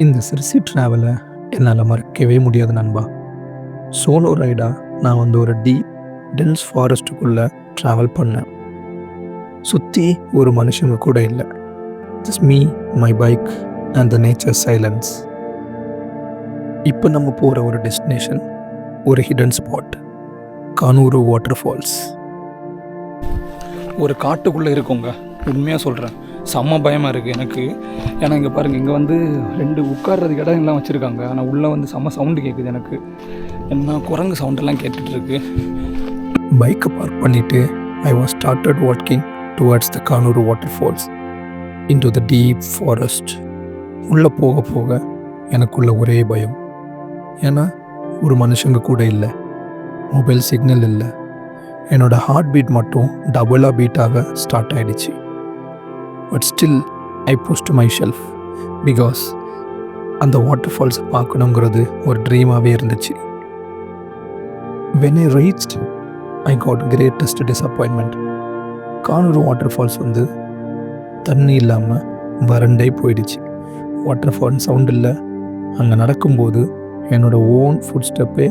இந்த சிறுசி ட்ராவலை என்னால் மறக்கவே முடியாது நண்பா. சோலோ ரைடாக நான் வந்து ஒரு டீப் டென்ஸ் ஃபாரஸ்ட்டுக்குள்ளே ட்ராவல் பண்ணேன். சுற்றி ஒரு மனுஷங்க கூட இல்லை. Just me, my bike and the nature silence. இப்போ நம்ம போகிற ஒரு டெஸ்டினேஷன் ஒரு ஹிடன் ஸ்பாட், கானூரு வாட்டர் ஃபால்ஸ். ஒரு காட்டுக்குள்ளே இருக்குங்க. உண்மையாக சொல்கிறேன், செம்ம பயமாக இருக்குது எனக்கு. ஏன்னா இங்கே பாருங்கள், இங்கே வந்து 2 உட்கார்றதுக்கு இடம் எல்லாம் வச்சுருக்காங்க. ஆனால் உள்ளே வந்து செம்ம சவுண்டு கேட்குது எனக்கு. என்ன குரங்கு சவுண்டெல்லாம் கேட்டுட்ருக்கு. பைக்கை பார்க் பண்ணிவிட்டு I was started walking towards the Kanur water falls into the deep forest. உள்ளே போக போக எனக்குள்ள ஒரே பயம். ஏன்னா ஒரு மனுஷங்க கூட இல்லை, மொபைல் சிக்னல் இல்லை. என்னோடய ஹார்ட் பீட் மட்டும் டபுளாக பீட்டாக ஸ்டார்ட் ஆகிடுச்சு. But still I pushed myself because அந்த வாட்டர் ஃபால்ஸை பார்க்கணுங்கிறது ஒரு ட்ரீமாகவே இருந்துச்சு. When I reached I got greatest disappointment. Kanur water falls வந்து தண்ணி இல்லாமல் வறண்டே போயிடுச்சு. வாட்டர் ஃபால் சவுண்ட் இல்லை. அங்கே நடக்கும்போது என்னோடய ஓன் ஃபுட் ஸ்டெப்பே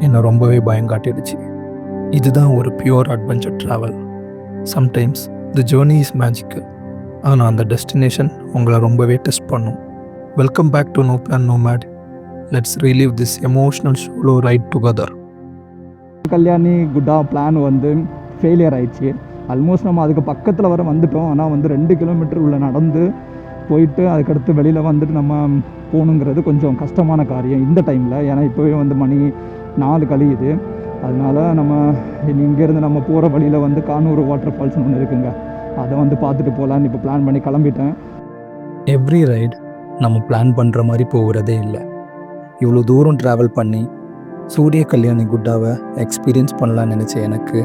என்னை ரொம்பவே பயம் காட்டிடுச்சு. இதுதான் ஒரு pure adventure travel. Sometimes the journey is magical, ஆனால் அந்த டெஸ்டினேஷன் உங்களை ரொம்பவே டெஸ்ட் பண்ணும். Welcome back to no plan nomad. Let's relive this emotional solo ride together. Kalyani Gutta plan வந்து ஃபெயிலியர் ஆயிடுச்சு. ஆல்மோஸ்ட் நம்ம அதுக்கு பக்கத்தில் வர வந்துட்டோம். ஆனால் வந்து 2 கிலோமீட்டர் உள்ள நடந்து போயிட்டு அதுக்கடுத்து வெளியில் வந்துட்டு நம்ம போகணுங்கிறது கொஞ்சம் கஷ்டமான காரியம் இந்த டைமில். ஏன்னா இப்போவே வந்து மணி 4 கழியுது. அதனால் நம்ம இங்கேருந்து நம்ம போகிற வழியில் வந்து கானூரு வாட்டர் ஃபால்ஸ்னு ஒன்று இருக்குங்க. அதை வந்து பார்த்துட்டு போகலான்னு இப்போ பிளான் பண்ணி கிளம்பிட்டேன். எவ்ரி ரைடு நம்ம பிளான் பண்ணுற மாதிரி போகிறதே இல்லை. இவ்வளோ தூரம் ட்ராவல் பண்ணி சூரிய கல்யாணி குட்டாவை எக்ஸ்பீரியன்ஸ் பண்ணலான்னு நினச்ச எனக்கு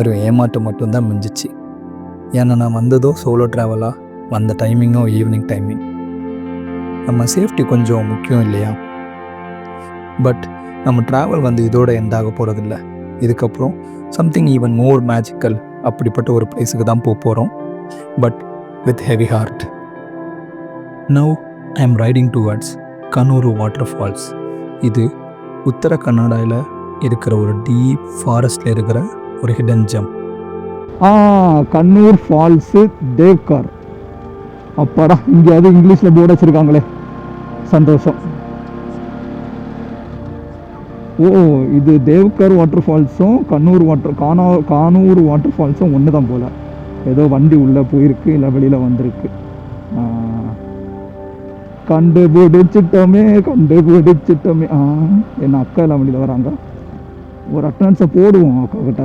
ஒரு ஏமாற்றம் மட்டும்தான் மிஞ்சிச்சு. ஏன்னா நான் வந்ததோ சோலோ ட்ராவலாக, வந்த டைமிங்கோ ஈவினிங் டைமிங். நம்ம சேஃப்டி கொஞ்சம் முக்கியம் இல்லையா? பட் நம்ம ட்ராவல் வந்து இதோட எண்டாக போகிறதில்ல. இதுக்கப்புறம் சம்திங் ஈவன் மோர் மேஜிக்கல் அப்படிப்பட்ட ஒரு பிளேஸுக்கு தான் போகிறோம். But with heavy heart. Now I am riding towards Kanur water falls. இது உத்தர கர்நாடகாவில் இருக்கிற ஒரு டீப் ஃபாரஸ்டில் இருக்கிற ஒரு hidden gem. Kannur falls Devkar. அப்பாடா, இங்கேயாவது இங்கிலீஷில் போர்டு வச்சுருக்காங்களே, சந்தோஷம். ஓ, இது தேவ்கர் வாட்டர் ஃபால்ஸும் கானூர் வாட்டர் ஃபால்ஸும் ஒன்று தான் போல். ஏதோ வண்டி உள்ளே போயிருக்கு, இல்லை வெளியில் வந்திருக்கு. கண்டுபிடிச்சிட்டோமே. என்ன அக்கா எல்லாம் வெளியில் வராங்க. ஒரு அட்டனன்ஸை போடுவோம் அக்கா கிட்ட.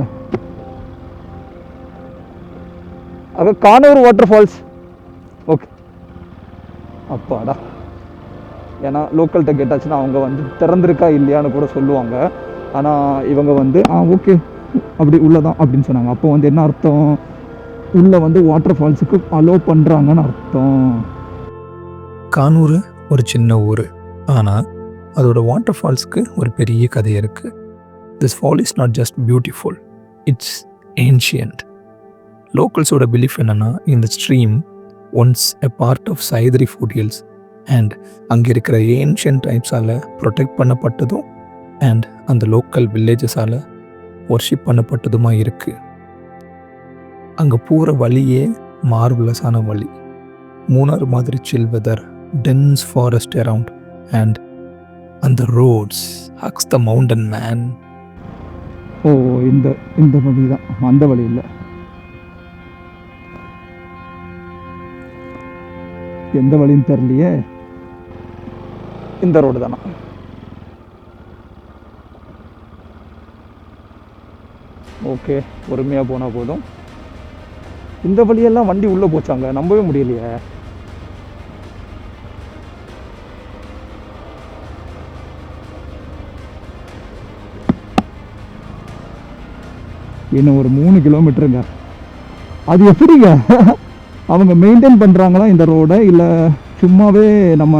அக்கா, கானூர் வாட்டர் ஃபால்ஸ். ஓகே, அப்பாடா. ஏன்னா லோக்கல்கிட்ட கேட்டாச்சுன்னா அவங்க வந்து திறந்துருக்கா இல்லையான்னு கூட சொல்லுவாங்க. ஆனால் இவங்க வந்து ஓகே அப்படி உள்ளதான் அப்படின்னு சொன்னாங்க. அப்போ வந்து என்ன அர்த்தம்? உள்ளே வந்து வாட்டர் ஃபால்ஸுக்கு அலோவ் பண்ணுறாங்கன்னு அர்த்தம். கானூரு ஒரு சின்ன ஊர், ஆனால் அதோட வாட்டர் ஃபால்ஸுக்கு ஒரு பெரிய கதை இருக்குது. This fall is not just beautiful, it's ancient. லோக்கல்ஸோட பிலீஃப் என்னென்னா, இந்த stream once a part of Sahyadri foothills and அங்கே இருக்கிற ஏன்ஷியன்ட் டைப்ஸால் ப்ரொடெக்ட் பண்ணப்பட்டதும் அண்ட் அந்த லோக்கல் வில்லேஜஸால் ஒர்ஷிப் பண்ணப்பட்டதுமா இருக்குது. அங்கே போகிற வழியே மார்வலஸான வழி. மூணார் மாதிரி chill weather, dense forest around, and the roads hugs the mountain man. ஓ, இந்த வழி தான், அந்த வழி இல்லை. எந்த வழின்னு தெரியலையே. இந்த ரோடு தானா? ஓகே, பொறுமையாக போனால் போதும். இந்த வழியெல்லாம் வண்டி உள்ளே போச்சாங்க, நம்பவே முடியலையே. இன்னும் ஒரு 3 கிலோமீட்டருங்க. அது எப்படிங்க அவங்க மெயின்டைன் பண்ணுறாங்களா இந்த ரோடை, இல்லை சும்மாவே நம்ம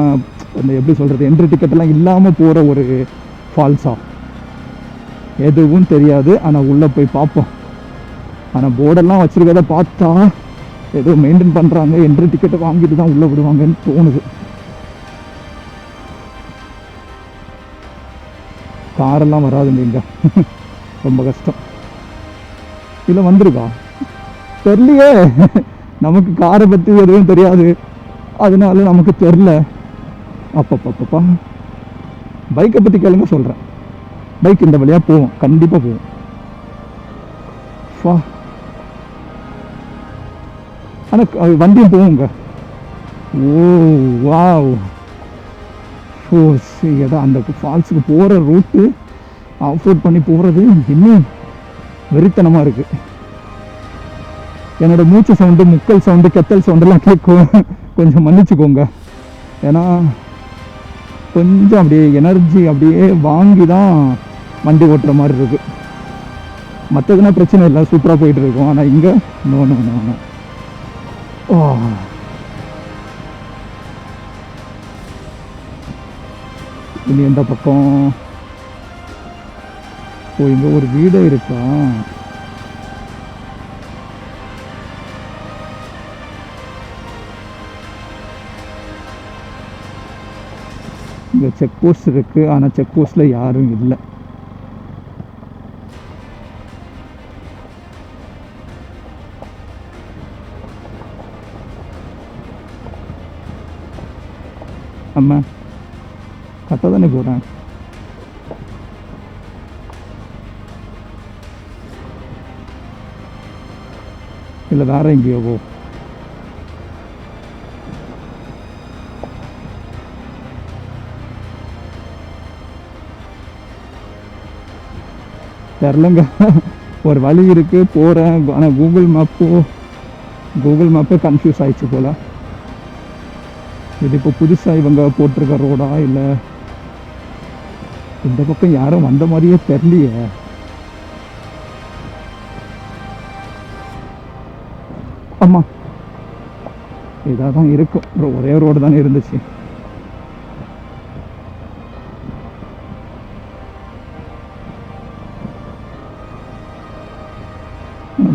அந்த எப்படி சொல்கிறது என்ட்ரி டிக்கெட்டெல்லாம் இல்லாமல் போகிற ஒரு ஃபால்ஸா? எதுவும் தெரியாது. ஆனால் உள்ளே போய் பார்ப்போம். ஆனால் போர்டெல்லாம் வச்சுருக்கத பார்த்தா ஏதோ மெயின்டைன் பண்ணுறாங்க, என்ட்ரி டிக்கெட்டை வாங்கிட்டு தான் உள்ளே விடுவாங்கன்னு தோணுது. காரெல்லாம் வராதுங்க இங்கே. ரொம்ப கஷ்டம். இல்லை வந்திருக்கா தெரியலையே. நமக்கு காரை பற்றி எதுவும் தெரியாது, அதனால நமக்கு தெரில. அப்பப்பப்பா பைக்கை பற்றி கேளுங்க சொல்கிறேன். பைக் இந்த வழியாக போவோம், கண்டிப்பாக போவோம். ஆனால் வண்டியும் போவோங்க. ஓ வாவ். ஓ சரி, அந்த ஃபால்ஸுக்கு போகிற ரூட்டு ஆஃப் ரோட் பண்ணி போகிறது இன்னும் வெறித்தனமாக இருக்குது. என்னோட மூச்சு சவுண்டு, முக்கல் சவுண்டு, கெத்தல் சவுண்டெல்லாம் கேட்கும், கொஞ்சம் மன்னிச்சுக்கோங்க. ஏன்னா கொஞ்சம் அப்படியே எனர்ஜி அப்படியே வாங்கி தான் வண்டி ஓட்டுற மாதிரி இருக்குது. மற்றதுனா பிரச்சனை இல்லை, சூப்பராக போயிட்டு இருக்கோம். ஆனால் இங்கே நோ நோ நோ நோ. ஓ இனி எந்த பக்கம்? ஓ இங்கே ஒரு வீடே இருக்கா? இங்கே செக் போஸ்ட் இருக்குது, ஆனால் செக் போஸ்ட்டில் யாரும் இல்லை. அம்மா கரெக்டாக தானே போகிறேன்? இல்லை வேற எங்கேயோ போ. தெரிலங்க, ஒரு வழி இருக்குது போகிறேன். ஆனால் கூகுள் மேப்பே கன்ஃபியூஸ் ஆயிடுச்சு போல். இது இப்போ புதுசாக இவங்க போட்டிருக்க ரோடா இல்லை இந்த பக்கம் யாரும் வந்த மாதிரியே தெரியலையே. ஆமாம் இதாக தான் இருக்கும், ஒரே ரோடு தானே இருந்துச்சு.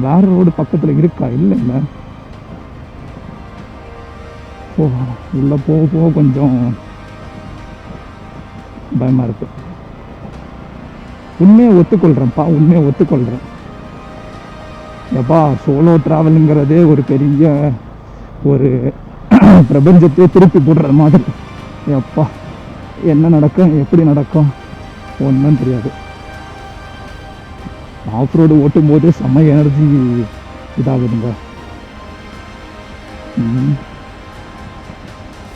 வேற ரோடு பக்கத்தில் இருக்கா? இல்லை இல்லை. ஓ உள்ளே போக போக கொஞ்சம் பயமாக இருக்கு. உண்மையை ஒத்துக்கொள்கிறேன்ப்பா, உண்மையை ஒத்துக்கொள்கிறேன். எப்பா சோலோ ட்ராவலுங்கிறதே ஒரு பெரிய ஒரு பிரபஞ்சத்தையே திருப்பி போடுற மாதிரி. எப்பா என்ன நடக்கும் எப்படி நடக்கும் ஒன்றும் தெரியாது. ஆஃப் ரோடு ஓட்டும் போது செம்ம எனர்ஜி இதாகுதுங்க.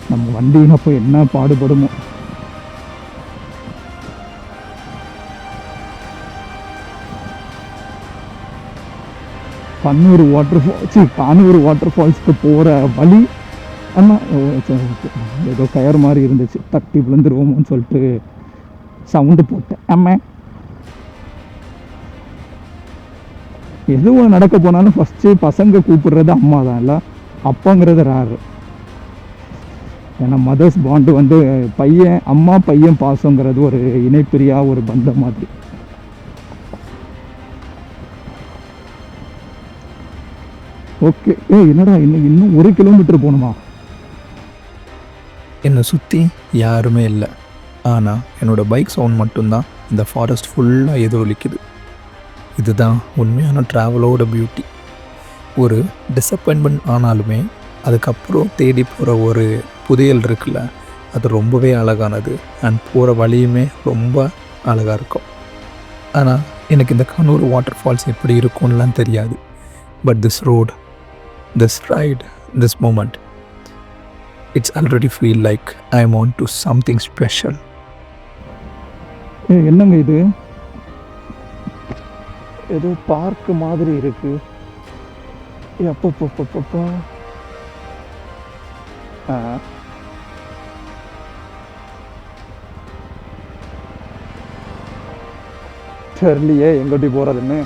நம்ம வண்டின்னு அப்போ என்ன பாடுபடுமோ. கானூர் வாட்டர் ஃபால்ஸ்க்கு போகிற வழி ஆனால் ஏதோ கயர் மாதிரி இருந்துச்சு, தட்டி விழுந்துருவோமோன்னு சொல்லிட்டு சவுண்டு போட்டேன். அம்மா எதுவும் நடக்க போனாலும் ஃபஸ்ட்டு பசங்க கூப்பிடுறது அம்மா தான், இல்லை அப்பாங்கிறது ரேரு. ஏன்னா மதர்ஸ் பாண்டு வந்து அம்மா பையன் பாசங்கிறது ஒரு இணைப்பிரியா ஒரு பந்தம் மாதிரி. ஓகே. என்னடா இன்னும் 1 கிலோமீட்டர் போகணுமா? என்னை சுற்றி யாருமே இல்லை, ஆனால் என்னோடய பைக் சவுண்ட் மட்டும்தான் இந்த ஃபாரஸ்ட் ஃபுல்லாக எதிரொலிக்குது. இதுதான் உண்மையான ட்ராவலோட பியூட்டி. ஒரு டிசப்பாயின்மெண்ட் ஆனாலுமே அதுக்கப்புறம் தேடி போகிற ஒரு புதையல் இருக்குல்ல, அது ரொம்பவே அழகானது. அண்ட் போகிற வழியுமே ரொம்ப அழகாக இருக்கும். ஆனால் எனக்கு இந்த கானூர் வாட்டர் ஃபால்ஸ் எப்படி இருக்கும்லாம் தெரியாது. But this road, this ride, this moment, it's already feel like I'm on to something special. என்னங்க இது? ஏதோ பார்க் மாதிரி இருக்கு. அப்பப்பப்பப்பா தெரியலையே எங்கோட்டி போறதுன்னு.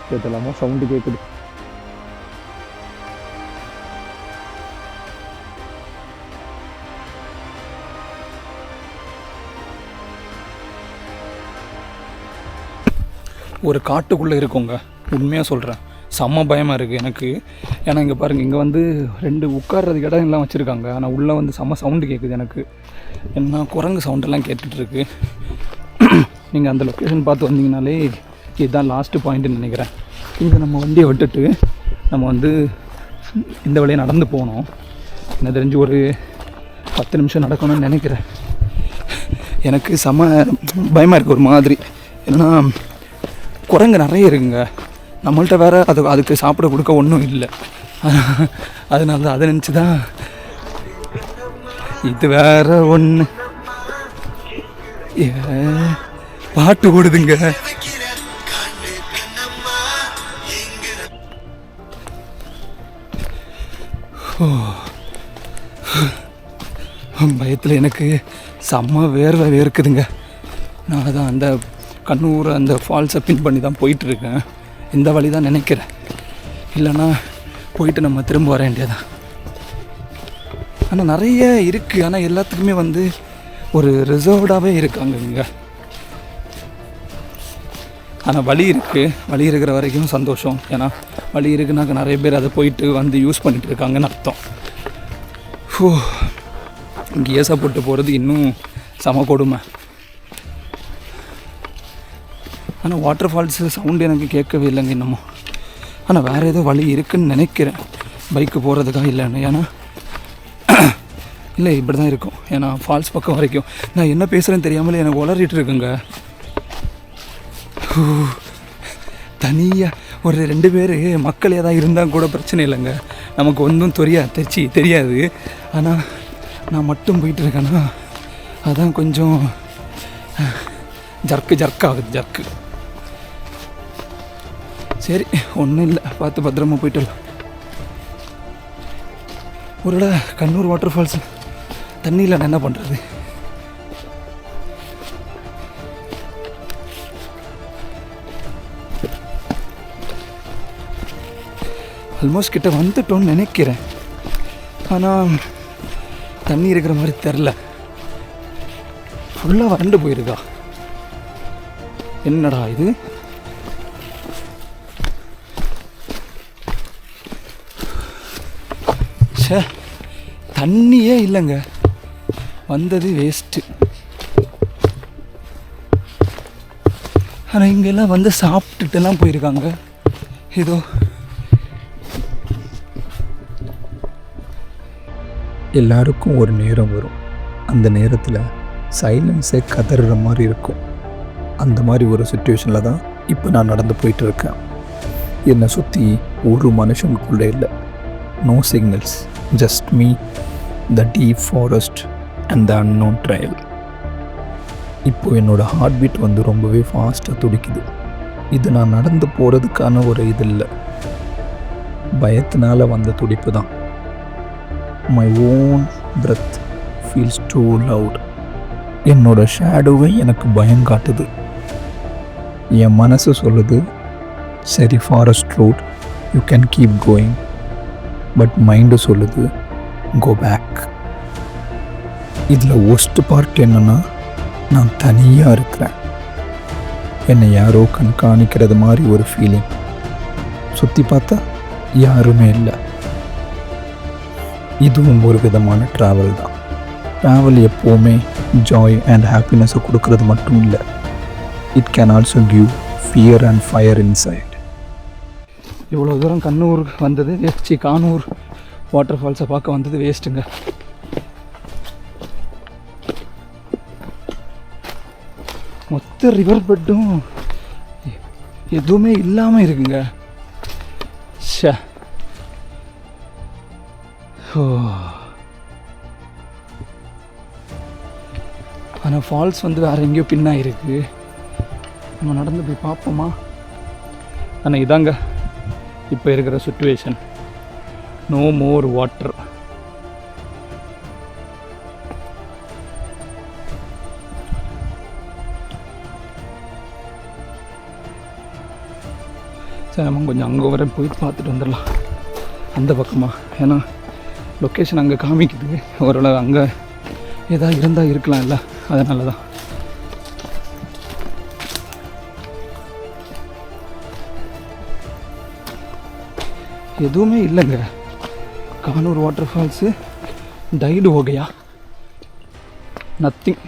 கேட்டலாமா சவுண்டு கேட்குது. ஒரு காட்டுக்குள்ளே இருக்கோங்க, உண்மையாக சொல்கிறேன். செம்ம பயமாக இருக்குது எனக்கு. ஏன்னா இங்கே பாருங்கள், இங்கே வந்து 2 உட்கார்றதுக்கு இடம் எல்லாம் வச்சுருக்காங்க. ஆனால் உள்ளே வந்து செம்ம சவுண்டு கேட்குது எனக்கு. என்ன குரங்கு சவுண்டெல்லாம் கேட்டுட்ருக்கு. நீங்கள் அந்த லொக்கேஷன் பார்த்து வந்தீங்கனாலே இதுதான் லாஸ்ட்டு பாயிண்ட்டுன்னு நினைக்கிறேன். இங்கே நம்ம வண்டியை விட்டுட்டு நம்ம வந்து இந்த வழியை நடந்து போகணும். எனக்கு தெரிஞ்சு ஒரு 10 நிமிஷம் நடக்கணும்னு நினைக்கிறேன். எனக்கு செம்ம பயமாக இருக்குது ஒரு மாதிரி. ஏன்னா குரங்கு நிறைய இருக்குங்க. நம்மள்ட்ட வேறு அதுக்கு சாப்பிட கொடுக்க ஒன்றும் இல்லை. அதனால தான் அதை நினச்சி தான் இது வேற ஒன்று பாட்டு ஓடுதுங்க. பயத்தில் எனக்கு செம்ம வேர்வை வேர்க்குதுங்க. நான் தான் அந்த கண்ணூர் அந்த ஃபால்ஸை பின் பண்ணி தான் போயிட்டுருக்கேன். இந்த வழி தான் நினைக்கிறேன். இல்லைன்னா போயிட்டு நம்ம திரும்ப வர வேண்டியதான். ஆனால் நிறைய இருக்குது. ஆனால் எல்லாத்துக்குமே வந்து ஒரு ரிசர்வ்டாகவே இருக்காங்க இங்கே. ஆனால் வழி இருக்குது. வழி இருக்கிற வரைக்கும் சந்தோஷம். ஏன்னா வழி இருக்குனாக்க நிறைய பேர் அதை போயிட்டு வந்து யூஸ் பண்ணிகிட்டு இருக்காங்கன்னு அர்த்தம். கேஸாக போட்டு போகிறது இன்னும் செம கொடுமை. ஆனால் வாட்டர் ஃபால்ஸு சவுண்டு எனக்கு கேட்கவே இல்லைங்க இன்னமும். ஆனால் வேறு ஏதோ வழி இருக்குதுன்னு நினைக்கிறேன் பைக்கு போகிறதுக்காக இல்லைன்னு. ஏன்னா இல்லை இப்படி தான் இருக்கும். ஏன்னா ஃபால்ஸ் பக்கம் வரைக்கும் நான் என்ன பேசுகிறேன்னு தெரியாமலே எனக்கு உளறிட்டு இருக்குங்க. தனியாக ஒரு 2 பேர் மக்கள் ஏதாவது இருந்தால் கூட பிரச்சனை இல்லைங்க. நமக்கு ஒன்றும் தெரியாது. ஆனால் நான் மட்டும் போயிட்டுருக்கேன்னா அதான் கொஞ்சம் ஜர்க்கு ஜர்க்கு. சரி, ஒன்றும் இல்லை, பார்த்து பத்திரமா போயிட்டுலாம். ஒருவேளை கண்ணூர் வாட்டர் ஃபால்ஸ் தண்ணியில் நான் என்ன பண்ணுறது? ஆல்மோஸ்ட் கிட்ட வந்துட்டோன்னு நினைக்கிறேன். ஆனால் தண்ணி இருக்கிற மாதிரி தெரில. ஃபுல்லாக வறண்டு போயிருக்கா. என்னடா இது? சே, தண்ணியே இல்லைங்க. வந்தது வேஸ்ட்டு. ஆனால் இங்கெல்லாம் வந்து சாப்பிட்டுட்டுலாம் போயிருக்காங்க. ஏதோ எல்லாருக்கும் ஒரு நேரம் வரும். அந்த நேரத்தில் சைலன்ஸே கதறுற மாதிரி இருக்கும். அந்த மாதிரி ஒரு சுச்சுவேஷனில் தான் இப்போ நான் நடந்து போயிட்டுருக்கேன். என்னை சுற்றி ஒரு மனுஷனுக்குள்ளே இல்லை. No signals, just me, the deep forest and the unknown trail. இப்போது என்னோடய ஹார்ட் பீட் வந்து ரொம்பவே ஃபாஸ்ட்டாக துடிக்குது. இது நான் நடந்து போகிறதுக்கான ஒரு இது இல்லை, பயத்தினால வந்த துடிப்பு தான். My own breath feels too loud. என்னோட ஷேடோவை எனக்கு பயம் காட்டுது. என் மனசு சொல்லுது, சரி forest road, you can keep going. But mind சொல்லுது, கோ பேக். இதில் ஒஸ்ட் பார்ட் என்னென்னா, நான் தனியாக இருக்கிறேன். என்னை யாரோ கண்காணிக்கிறது மாதிரி ஒரு ஃபீலிங். சுற்றி பார்த்தா யாருமே இல்லை. இதுவும் ஒரு விதமான ட்ராவல் தான். ட்ராவல் எப்போவுமே ஜாய் அண்ட் ஹாப்பினஸை கொடுக்கறது மட்டும் இல்லை, it can also give fear and fire inside. இவ்வளோ தூரம் கண்ணூர் வந்தது வேஸ்ட். கானூர் வாட்டர் ஃபால்ஸை பார்க்க வந்தது வேஸ்ட்டுங்க. மொத்த ரிவர் பெட்டும் எதுவுமே இல்லாமல் இருக்குங்க. ஷே, ஆனால் ஃபால்ஸ் வந்து வேறு எங்கேயோ பின்னாக இருக்குது. நம்ம நடந்து போய் பார்ப்போமா? ஆனால் இதாங்க இப்போ இருக்கிற சுச்சுவேஷன். No more water. சரி, நம்ம கொஞ்சம் அங்கே வர போயிட்டு பார்த்துட்டு வந்துடலாம், அந்த பக்கமாக. ஏன்னா லொக்கேஷன் அங்கே காமிக்குது. ஓரளவு அங்கே ஏதாவது இருந்தால் இருக்கலாம் இல்லை, அதனால தான். எதுவுமே இல்லைங்க. கானூர் வாட்டர் ஃபால்ஸு டைடு ஓகையா, நத்திங்.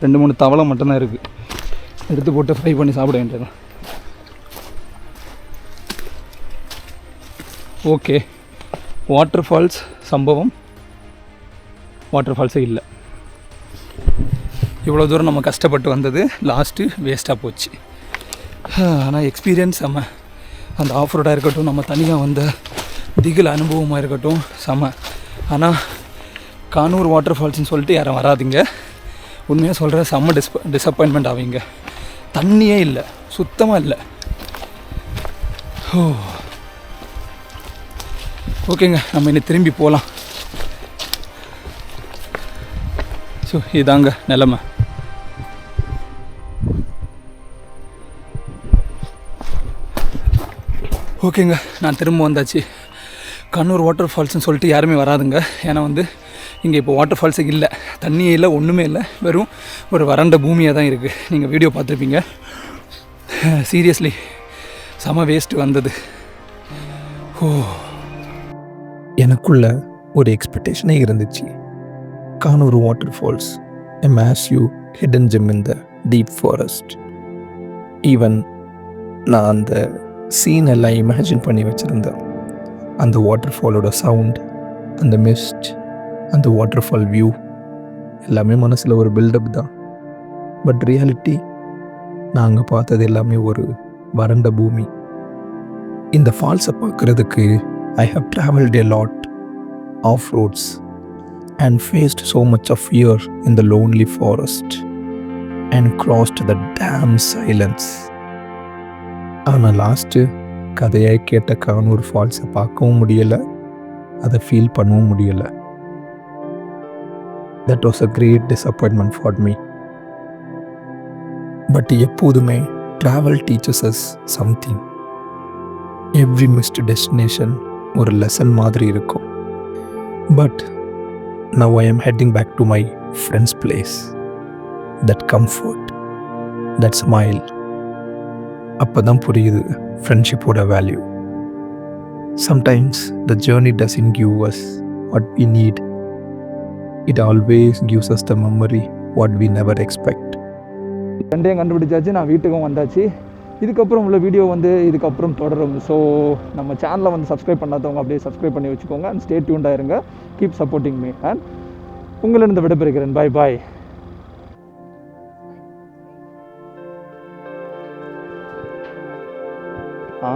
2-3 தவளை மட்டும்தான் இருக்குது. எடுத்து போட்டு ஃப்ரை பண்ணி சாப்பிட வேண்டியதான். ஓகே, வாட்டர் ஃபால்ஸ் சம்பவம், வாட்டர் ஃபால்ஸே இல்லை. இவ்வளோ தூரம் நம்ம கஷ்டப்பட்டு வந்தது லாஸ்ட்டு வேஸ்ட்டாக போச்சு. ஆனால் எக்ஸ்பீரியன்ஸ் செம்ம. அந்த ஆஃப் ரோடாக இருக்கட்டும், நம்ம தனியாக வந்த திகில் அனுபவமாக இருக்கட்டும் செம்ம. ஆனால் கானூர் வாட்டர் ஃபால்ஸ்னு சொல்லிட்டு யாரும் வராதிங்க. உண்மையாக சொல்கிற செம்ம டிசப்பாயின்மெண்ட் ஆவீங்க. தண்ணியே இல்லை, சுத்தமாக இல்லை. ஓகேங்க, நம்ம இன்னும் திரும்பி போகலாம். ஸோ இதாங்க நிலமை. ஓகேங்க, நான் திரும்ப வந்தாச்சு. கண்ணூர் வாட்டர் ஃபால்ஸ்னு சொல்லிட்டு யாருமே வராதுங்க. ஏன்னா வந்து இங்கே இப்போ வாட்டர் ஃபால்ஸே இல்லை, தண்ணியே இல்லை, ஒன்றுமே இல்லை. வெறும் ஒரு வறண்ட பூமியாக தான் இருக்குது. நீங்கள் வீடியோ பார்த்துருப்பீங்க. சீரியஸ்லி செம வேஸ்ட்டு வந்தது. எனக்குள்ள ஒரு எக்ஸ்பெக்டேஷனே இருந்துச்சு. Kanoor water falls, a massive hidden gem in the deep forest. Even நான் அந்த சீன் எல்லாம் இமேஜின் பண்ணி வச்சுருந்தேன். அந்த வாட்டர் ஃபாலோட சவுண்ட், அந்த மிஸ்ட், அந்த வாட்டர் ஃபால் வியூ எல்லாமே மனசில் ஒரு பில்டப் தான். பட் ரியாலிட்டி நாங்கள் பார்த்தது எல்லாமே ஒரு வறண்ட பூமி. இந்த ஃபால்ஸை பார்க்குறதுக்கு I have traveled a lot off roads and faced so much of fear in the lonely forest and crossed the damn silence. ஆனால் லாஸ்ட்டு கதையை கேட்ட கானூர் ஃபால்ஸை பார்க்கவும் முடியலை, அதை ஃபீல் பண்ணவும் முடியலை. That was a great disappointment for me. But எப்போதுமே travel teaches us something. Every missed destination ஒரு லெசன் மாதிரி இருக்கும். But now I am heading back to my friend's place. That comfort, that smile, அப்போ தான் புரியுது ஃப்ரெண்ட்ஷிப்போட value. Sometimes the journey doesn't give us what we need. It always gives us the memory what we never expect. ரெண்டையும் கண்டுபிடிச்சாச்சு, நான் வீட்டுக்கும் வந்தாச்சு. இதுக்கப்புறம் உள்ள வீடியோ வந்து இதுக்கப்புறம் தொடரும். ஸோ நம்ம சேனலை வந்து சப்ஸ்கிரைப் பண்ணாதவங்க அப்படியே சப்ஸ்கிரைப் பண்ணி வச்சுக்கோங்க. அண்ட் ஸ்டே டியூன்டாக இருங்க. Keep supporting me. அண்ட் உங்களிருந்து விடைபெறுகிறேன். பாய் பாய். ஆ